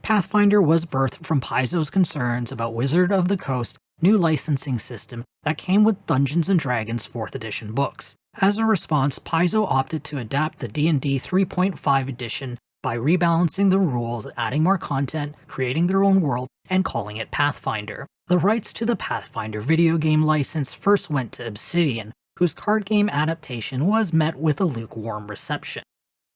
Pathfinder was birthed from Paizo's concerns about Wizard of the Coast's new licensing system that came with Dungeons & Dragons 4th edition books. As a response, Paizo opted to adapt the D&D 3.5 edition by rebalancing the rules, adding more content, creating their own world, and calling it Pathfinder. The rights to the Pathfinder video game license first went to Obsidian, whose card game adaptation was met with a lukewarm reception.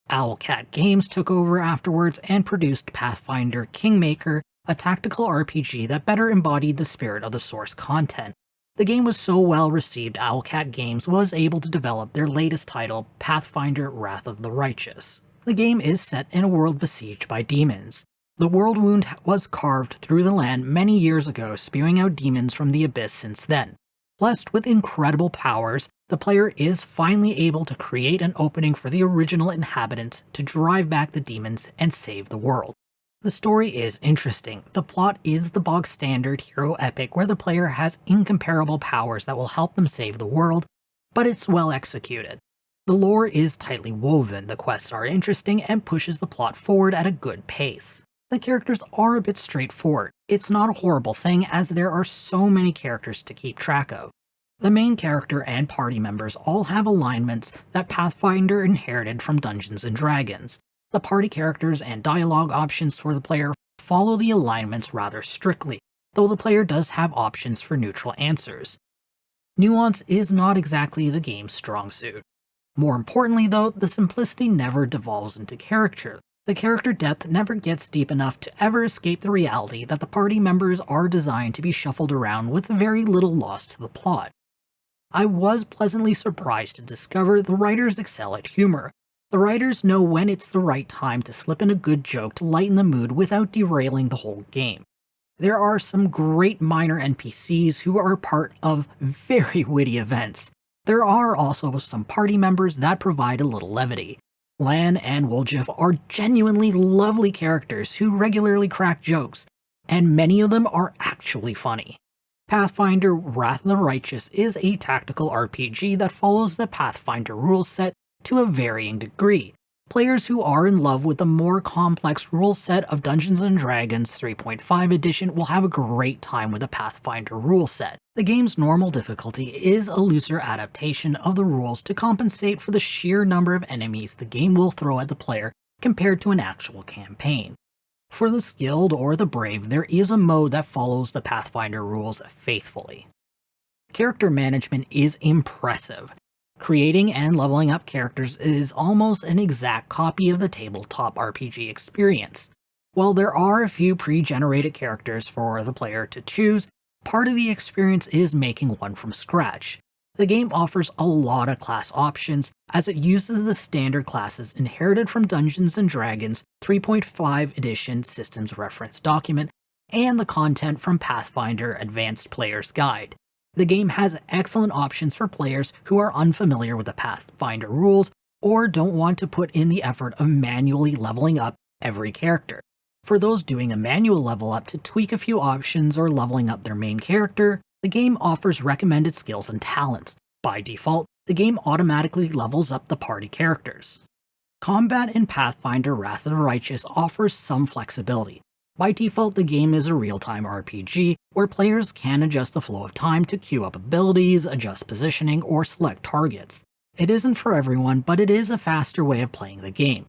Owlcat Games took over afterwards and produced Pathfinder Kingmaker, a tactical RPG that better embodied the spirit of the source content. The game was so well received, Owlcat Games was able to develop their latest title, Pathfinder Wrath of the Righteous. The game is set in a world besieged by demons. The world wound was carved through the land many years ago, spewing out demons from the abyss since then. Blessed with incredible powers, the player is finally able to create an opening for the original inhabitants to drive back the demons and save the world. The story is interesting. The plot is the bog standard hero epic where the player has incomparable powers that will help them save the world, but it's well executed. The lore is tightly woven, the quests are interesting, and pushes the plot forward at a good pace. The characters are a bit straightforward. It's not a horrible thing as there are so many characters to keep track of. The main character and party members all have alignments that Pathfinder inherited from Dungeons & Dragons. The party characters and dialogue options for the player follow the alignments rather strictly, though the player does have options for neutral answers. Nuance is not exactly the game's strong suit. More importantly though, the simplicity never devolves into caricature. The character depth never gets deep enough to ever escape the reality that the party members are designed to be shuffled around with very little loss to the plot. I was pleasantly surprised to discover the writers excel at humor. The writers know when it's the right time to slip in a good joke to lighten the mood without derailing the whole game. There are some great minor NPCs who are part of very witty events. There are also some party members that provide a little levity. Lan and Woljif are genuinely lovely characters who regularly crack jokes, and many of them are actually funny. Pathfinder Wrath of the Righteous is a tactical RPG that follows the Pathfinder rule set to a varying degree. Players who are in love with the more complex rule set of Dungeons & Dragons 3.5 edition will have a great time with the Pathfinder rule set. The game's normal difficulty is a looser adaptation of the rules to compensate for the sheer number of enemies the game will throw at the player compared to an actual campaign. For the skilled or the brave, there is a mode that follows the Pathfinder rules faithfully. Character management is impressive. Creating and leveling up characters is almost an exact copy of the tabletop RPG experience. While there are a few pre-generated characters for the player to choose, part of the experience is making one from scratch. The game offers a lot of class options as it uses the standard classes inherited from Dungeons & Dragons 3.5 edition systems reference document and the content from Pathfinder Advanced Player's Guide. The game has excellent options for players who are unfamiliar with the Pathfinder rules or don't want to put in the effort of manually leveling up every character. For those doing a manual level up to tweak a few options or leveling up their main character, the game offers recommended skills and talents. By default, the game automatically levels up the party characters. Combat in Pathfinder Wrath of the Righteous offers some flexibility. By default, the game is a real-time RPG, where players can adjust the flow of time to queue up abilities, adjust positioning, or select targets. It isn't for everyone, but it is a faster way of playing the game.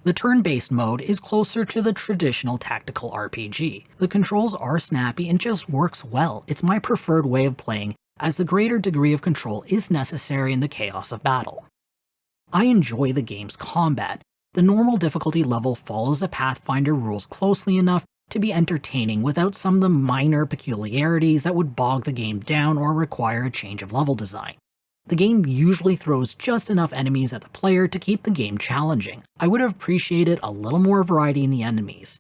The turn-based mode is closer to the traditional tactical RPG. The controls are snappy and just works well. It's my preferred way of playing, as the greater degree of control is necessary in the chaos of battle. I enjoy the game's combat. The normal difficulty level follows the Pathfinder rules closely enough to be entertaining without some of the minor peculiarities that would bog the game down or require a change of level design. The game usually throws just enough enemies at the player to keep the game challenging. I would have appreciated a little more variety in the enemies.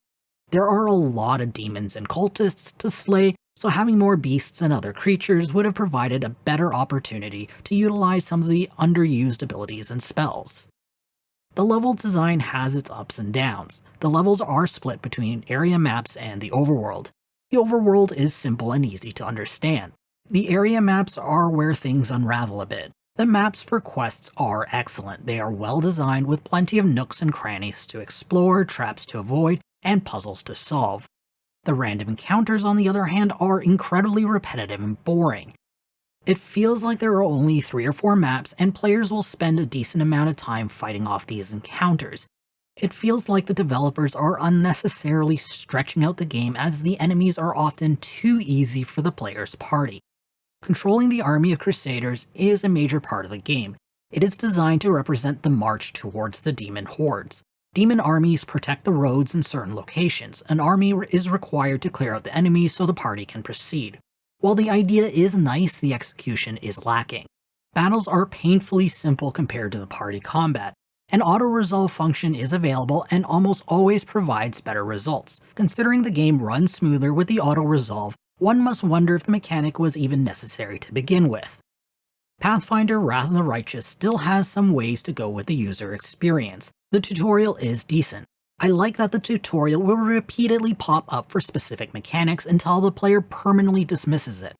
There are a lot of demons and cultists to slay, so having more beasts and other creatures would have provided a better opportunity to utilize some of the underused abilities and spells. The level design has its ups and downs. The levels are split between area maps and the overworld. The overworld is simple and easy to understand. The area maps are where things unravel a bit. The maps for quests are excellent. They are well designed with plenty of nooks and crannies to explore, traps to avoid, and puzzles to solve. The random encounters, on the other hand, are incredibly repetitive and boring. It feels like there are only 3 or 4 maps, and players will spend a decent amount of time fighting off these encounters. It feels like the developers are unnecessarily stretching out the game, as the enemies are often too easy for the player's party. Controlling the army of Crusaders is a major part of the game. It is designed to represent the march towards the demon hordes. Demon armies protect the roads in certain locations. An army is required to clear out the enemies so the party can proceed. While the idea is nice, the execution is lacking. Battles are painfully simple compared to the party combat. An auto-resolve function is available and almost always provides better results. Considering the game runs smoother with the auto-resolve, one must wonder if the mechanic was even necessary to begin with. Pathfinder Wrath of the Righteous still has some ways to go with the user experience. The tutorial is decent. I like that the tutorial will repeatedly pop up for specific mechanics until the player permanently dismisses it.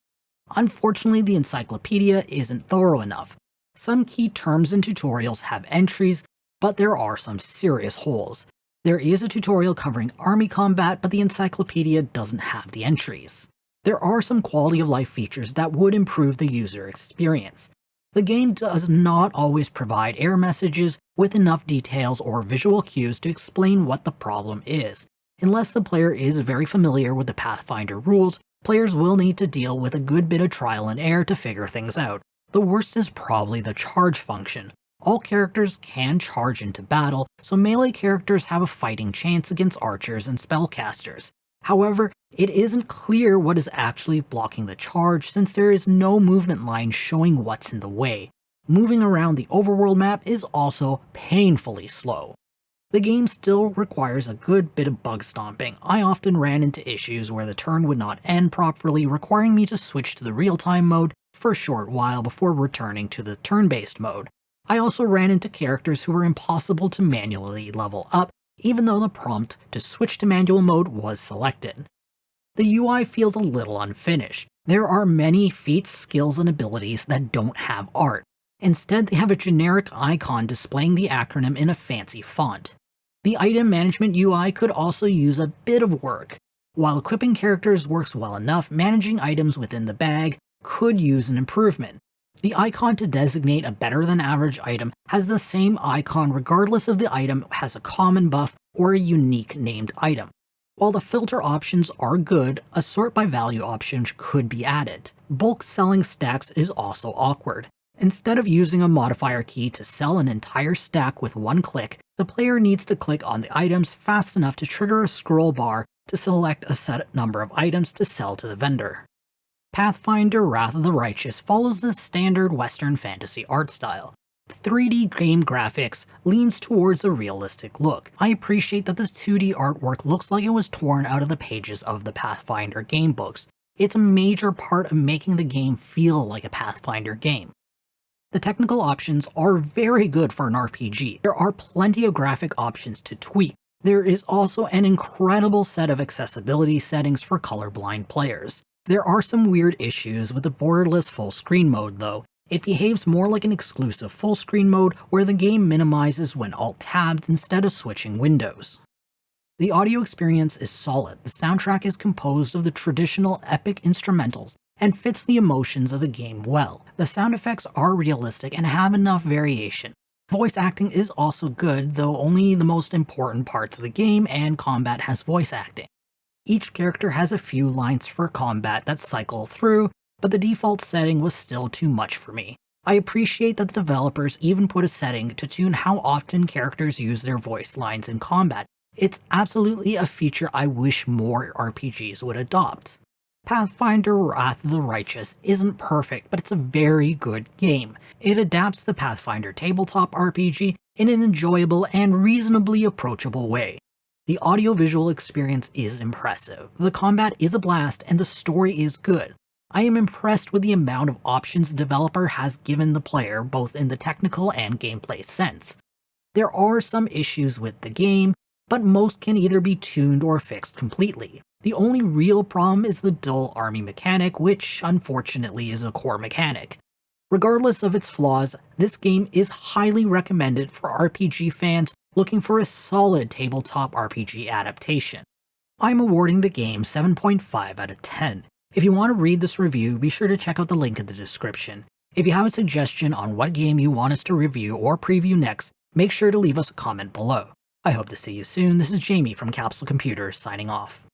Unfortunately, the encyclopedia isn't thorough enough. Some key terms in tutorials have entries, but there are some serious holes. There is a tutorial covering army combat, but the encyclopedia doesn't have the entries. There are some quality of life features that would improve the user experience. The game does not always provide error messages with enough details or visual cues to explain what the problem is. Unless the player is very familiar with the Pathfinder rules, players will need to deal with a good bit of trial and error to figure things out. The worst is probably the charge function. All characters can charge into battle, so melee characters have a fighting chance against archers and spellcasters. However, it isn't clear what is actually blocking the charge since there is no movement line showing what's in the way. Moving around the overworld map is also painfully slow. The game still requires a good bit of bug stomping. I often ran into issues where the turn would not end properly, requiring me to switch to the real-time mode for a short while before returning to the turn-based mode. I also ran into characters who were impossible to manually level up, even though the prompt to switch to manual mode was selected. The UI feels a little unfinished. There are many feats, skills, and abilities that don't have art. Instead, they have a generic icon displaying the acronym in a fancy font. The item management UI could also use a bit of work. While equipping characters works well enough, managing items within the bag could use an improvement. The icon to designate a better than average item has the same icon regardless if the item has a common buff or a unique named item. While the filter options are good, a sort by value option could be added. Bulk selling stacks is also awkward. Instead of using a modifier key to sell an entire stack with one click, the player needs to click on the items fast enough to trigger a scroll bar to select a set number of items to sell to the vendor. Pathfinder Wrath of the Righteous follows the standard Western fantasy art style. The 3D game graphics leans towards a realistic look. I appreciate that the 2D artwork looks like it was torn out of the pages of the Pathfinder gamebooks. It's a major part of making the game feel like a Pathfinder game. The technical options are very good for an RPG. There are plenty of graphic options to tweak. There is also an incredible set of accessibility settings for colorblind players. There are some weird issues with the borderless full screen mode though. It behaves more like an exclusive full screen mode where the game minimizes when alt-tabbed instead of switching windows. The audio experience is solid. The soundtrack is composed of the traditional epic instrumentals and fits the emotions of the game well. The sound effects are realistic and have enough variation. Voice acting is also good, though only the most important parts of the game and combat has voice acting. Each character has a few lines for combat that cycle through, but the default setting was still too much for me. I appreciate that the developers even put a setting to tune how often characters use their voice lines in combat. It's absolutely a feature I wish more RPGs would adopt. Pathfinder Wrath of the Righteous isn't perfect, but it's a very good game. It adapts the Pathfinder tabletop RPG in an enjoyable and reasonably approachable way. The audiovisual experience is impressive, the combat is a blast, and the story is good. I am impressed with the amount of options the developer has given the player, both in the technical and gameplay sense. There are some issues with the game, but most can either be tuned or fixed completely. The only real problem is the dull army mechanic, which unfortunately is a core mechanic. Regardless of its flaws, this game is highly recommended for RPG fans looking for a solid tabletop RPG adaptation. I'm awarding the game 7.5 out of 10. If you want to read this review, be sure to check out the link in the description. If you have a suggestion on what game you want us to review or preview next, make sure to leave us a comment below. I hope to see you soon. This is Jamie from Capsule Computers signing off.